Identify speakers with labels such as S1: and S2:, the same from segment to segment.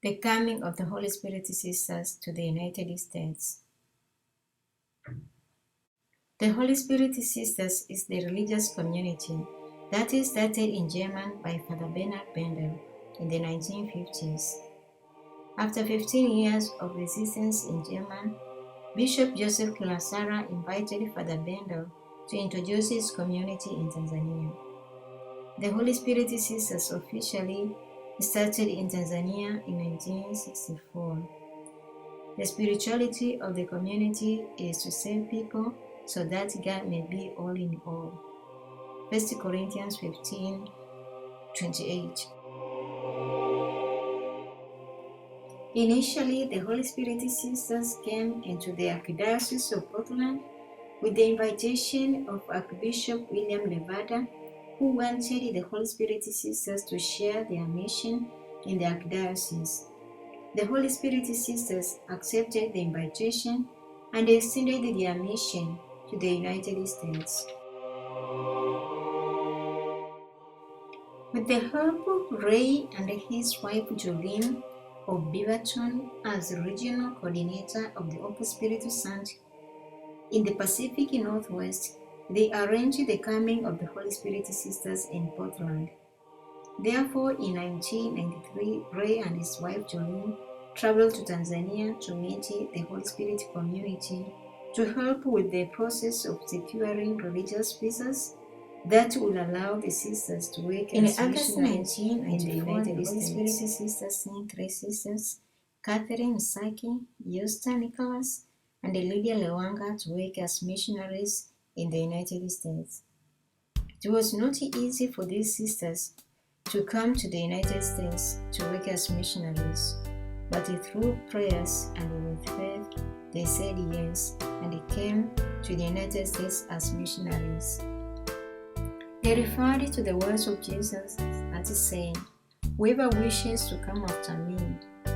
S1: The coming of the Holy Spirit Sisters to the United States. The Holy Spirit Sisters is the religious community that is started in Germany by Father Bernhard Bendel in the 1950s. After 15 years of resistance in Germany, Bishop Joseph Kilasara invited Father Bendel to introduce his community in Tanzania. The Holy Spirit Sisters officially started in Tanzania in 1964. The spirituality of the community is to save people so that God may be all in all. 1 Corinthians 15:28. Initially, the Holy Spirit Sisters came into the Archdiocese of Portland with the invitation of Archbishop William Levada, who wanted the Holy Spirit Sisters to share their mission in the Archdiocese. The Holy Spirit Sisters accepted the invitation and extended their mission to the United States. With the help of Ray and his wife Jolene of Beaverton as regional coordinator of the Opus Spiritus Sancti in the Pacific Northwest, they arranged the coming of the Holy Spirit Sisters in Portland. Therefore, in 1993, Ray and his wife Jolene traveled to Tanzania to meet the Holy Spirit community to help with the process of securing religious visas that will allow the sisters to work as missionaries in the United States. The Holy Spirit Sisters sent 3 sisters, Catherine Saki, Yusta Nicholas, and Lydia Lewanga, to work as missionaries in the United States. It was not easy for these sisters to come to the United States to work as missionaries, but through prayers and with faith, they said yes and came to the United States as missionaries. They referred to the words of Jesus as saying, "Whoever wishes to come after me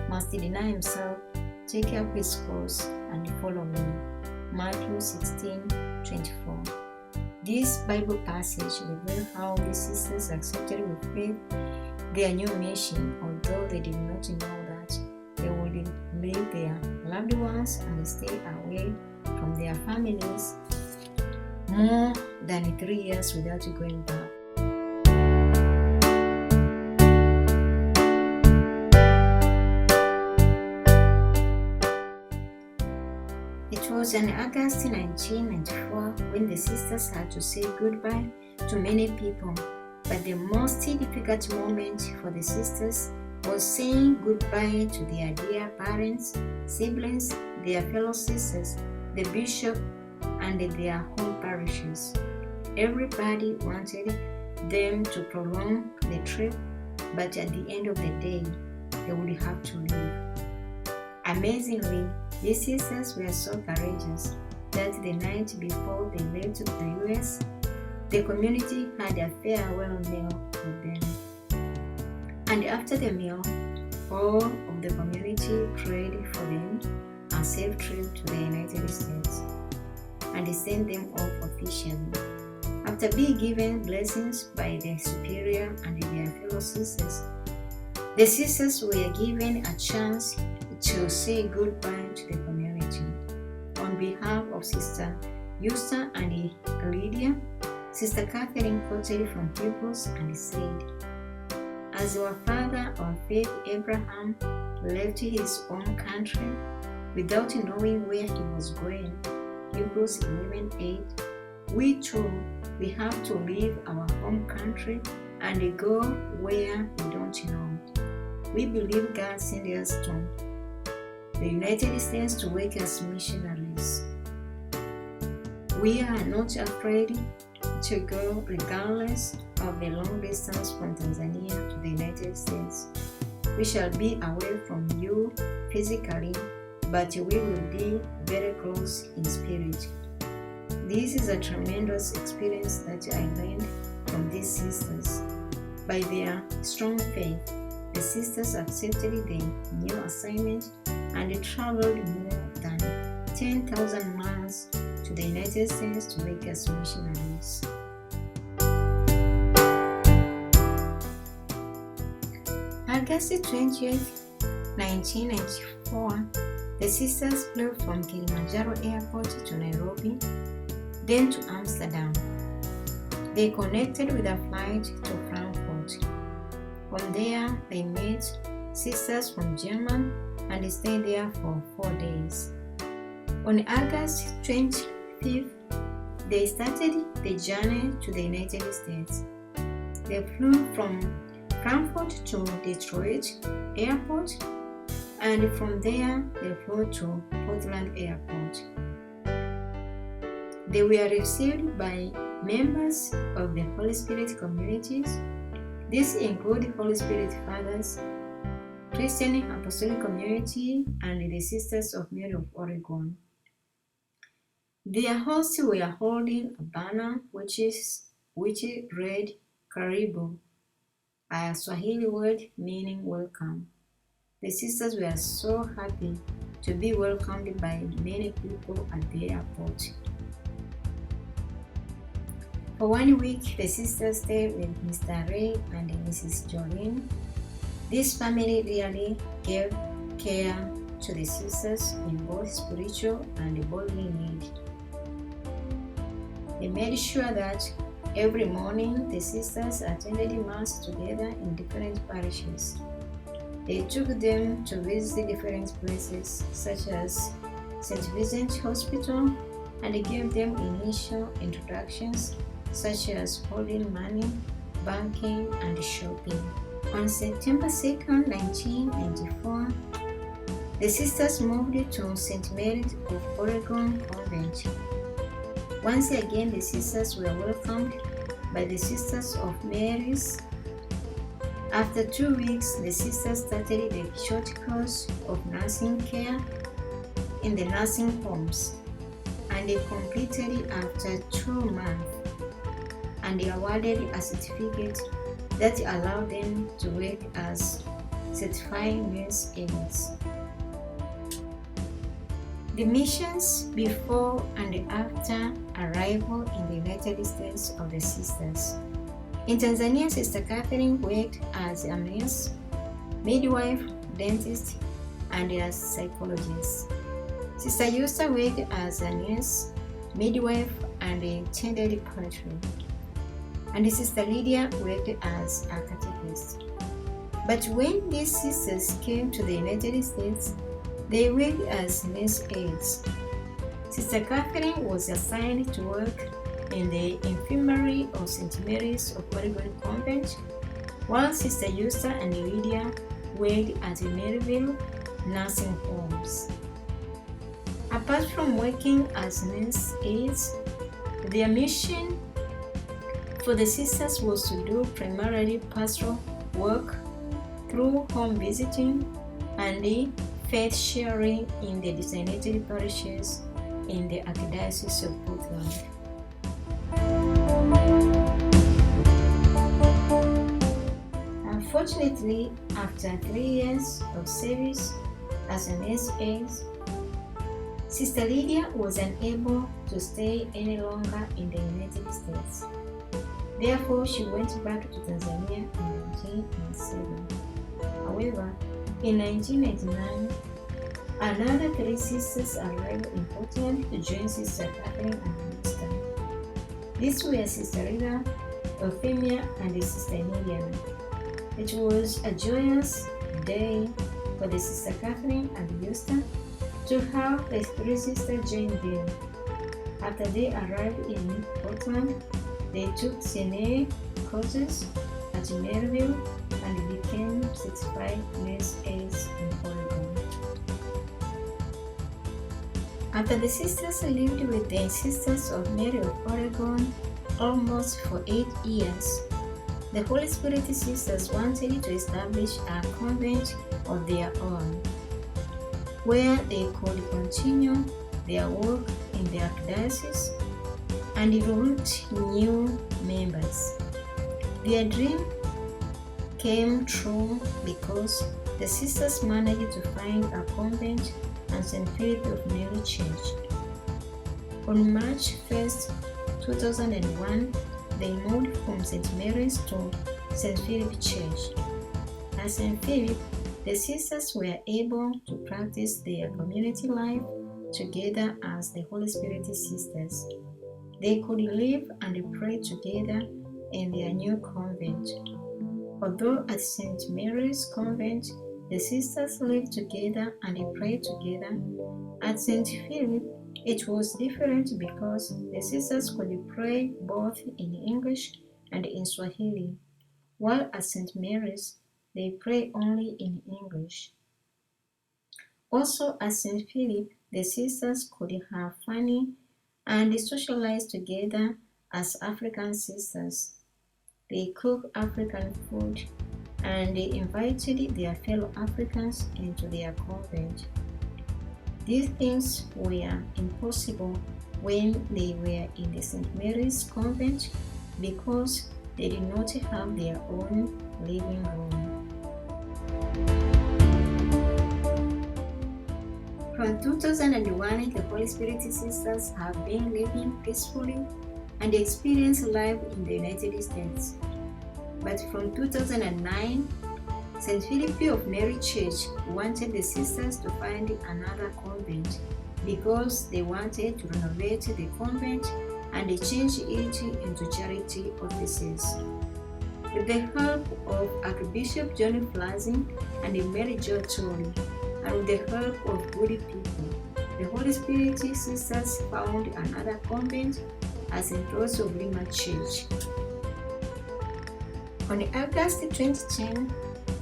S1: must deny himself, take up his cross, and follow me." Matthew 16:24. This Bible passage reveals how the sisters accepted with faith their new mission, although they did not know that they would leave their loved ones and stay away from their families more than 3 years without going back. It was in August 1994 when the sisters had to say goodbye to many people, but the most difficult moment for the sisters was saying goodbye to their dear parents, siblings, their fellow sisters, the bishop, and their whole parishes. Everybody wanted them to prolong the trip, but at the end of the day, they would have to leave. Amazingly, these sisters were so courageous that the night before they left to the US, the community had a farewell meal with them. And after the meal, all of the community prayed for them a safe trip to the United States and sent them off officially. After being given blessings by their superior and their fellow sisters, the sisters were given a chance to say goodbye to the community. On behalf of Sister Yusta and Lydia, Sister Catherine quoted from Hebrews and said, "As our father of faith Abraham left his own country without knowing where he was going," Hebrews 11:8, we too, we have to leave our home country and go where we don't know. We believe God sent us to the United States to work as missionaries. We are not afraid to go regardless of the long distance from Tanzania to the United States. We shall be away from you physically, but we will be very close in spirit. This is a tremendous experience that I learned from these sisters. By their strong faith, the sisters accepted the new assignment and traveled more than 10,000 miles to the United States to work as missionaries. August 20th 1994, the sisters flew from Kilimanjaro Airport to Nairobi, then to Amsterdam. They connected with a flight to Frankfurt. From there, they met sisters from Germany and stayed there for 4 days. On August 25th, they started the journey to the United States. They flew from Frankfurt to Detroit Airport, and from there they flew to Portland Airport. They were received by members of the Holy Spirit communities. These include Holy Spirit Fathers, Christian Apostolic Community, and the Sisters of Mary of Oregon. Their hosts were holding a banner which read Karibu, a Swahili word meaning welcome. The sisters were so happy to be welcomed by many people at the airport. For 1 week, the sisters stayed with Mr. Ray and Mrs. Jolene. This family really gave care to the sisters in both spiritual and bodily need. They made sure that every morning the sisters attended Mass together in different parishes. They took them to visit different places such as St. Vincent Hospital and gave them initial introductions such as holding money, banking, and shopping. On September 2nd, 1994, the sisters moved to St. Mary's of Oregon Convent. Once again, the sisters were welcomed by the Sisters of Mary's. After 2 weeks, the sisters started a short course of nursing care in the nursing homes, and they completed it after 2 months, and they awarded a certificate that allowed them to work as certified nurse aides. The missions before and after arrival in the United States of the sisters. In Tanzania, Sister Catherine worked as a nurse, midwife, dentist, and as a psychologist. Sister Yusta worked as a nurse, midwife, and tended poultry. And Sister Lydia worked as a catechist. But when these sisters came to the United States, they worked as nurse aides. Sister Catherine was assigned to work in the infirmary of St. Mary's of Oregon Convent, while Sister Yusta and Lydia worked at the Maryville nursing homes. Apart from working as nurse aides, their mission for the sisters was to do primarily pastoral work through home visiting and the faith sharing in the designated parishes in the Archdiocese of Portland. Unfortunately, after 3 years of service as a nurse aide, Sister Lydia was unable to stay any longer in the United States. Therefore, she went back to Tanzania in 1997. However, in 1999, another 3 sisters arrived in Portland to join Sister Catherine and Minister. These were Sister Rita, Euphemia, and Sister Miriam. It was a joyous day for the Sister Catherine and Yusta to have the 3 sisters join them. After they arrived in Portland, they took CNA courses at Maryville and became certified nurse aides in Oregon. After the sisters lived with the Sisters of Mary of Oregon almost for 8 years, the Holy Spirit sisters wanted to establish a convent of their own, where they could continue their work in the Archdiocese and recruit new members. Their dream came true because the sisters managed to find a convent at St. Philip of Mary Church. On March 1st, 2001, they moved from St. Mary's to St. Philip Church. At St. Philip, the sisters were able to practice their community life together as the Holy Spirit sisters. They could live and pray together in their new convent. Although at St. Mary's Convent, the sisters lived together and they prayed together, at St. Philip, it was different because the sisters could pray both in English and in Swahili, while at St. Mary's, they pray only in English. Also at St. Philip, the sisters could have fun and socialize together as African sisters. They cooked African food and they invited their fellow Africans into their convent. These things were impossible when they were in the St. Mary's Convent because they did not have their own living room. From 2001, the Holy Spirit sisters have been living peacefully and experience life in the United States. But from 2009, St. Philip of Neri Church wanted the sisters to find another convent because they wanted to renovate the convent and they changed it into charity offices. With the help of Archbishop John Flassing and Mary Jo Tory, and with the help of good people, the Holy Spirit sisters found another convent at St. Rose of Lima Church. On August 2010,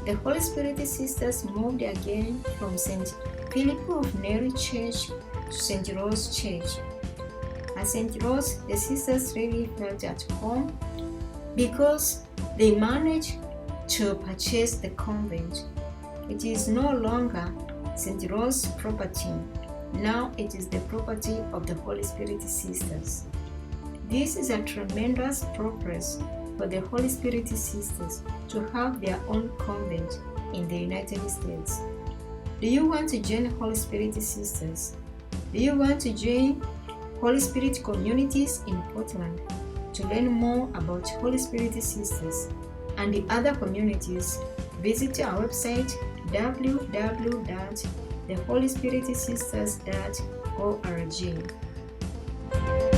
S1: the Holy Spirit sisters moved again from St. Philip of Neri Church to St. Rose Church. At St. Rose, the sisters really felt at home because they managed to purchase the convent. It is no longer St. Rose's property. Now it is the property of the Holy Spirit sisters. This is a tremendous progress for the Holy Spirit sisters to have their own convent in the United States. Do you want to join Holy Spirit sisters? Do you want to join Holy Spirit communities in Portland? To learn more about Holy Spirit sisters and the other communities, visit our website www.theholyspiritsisters.org.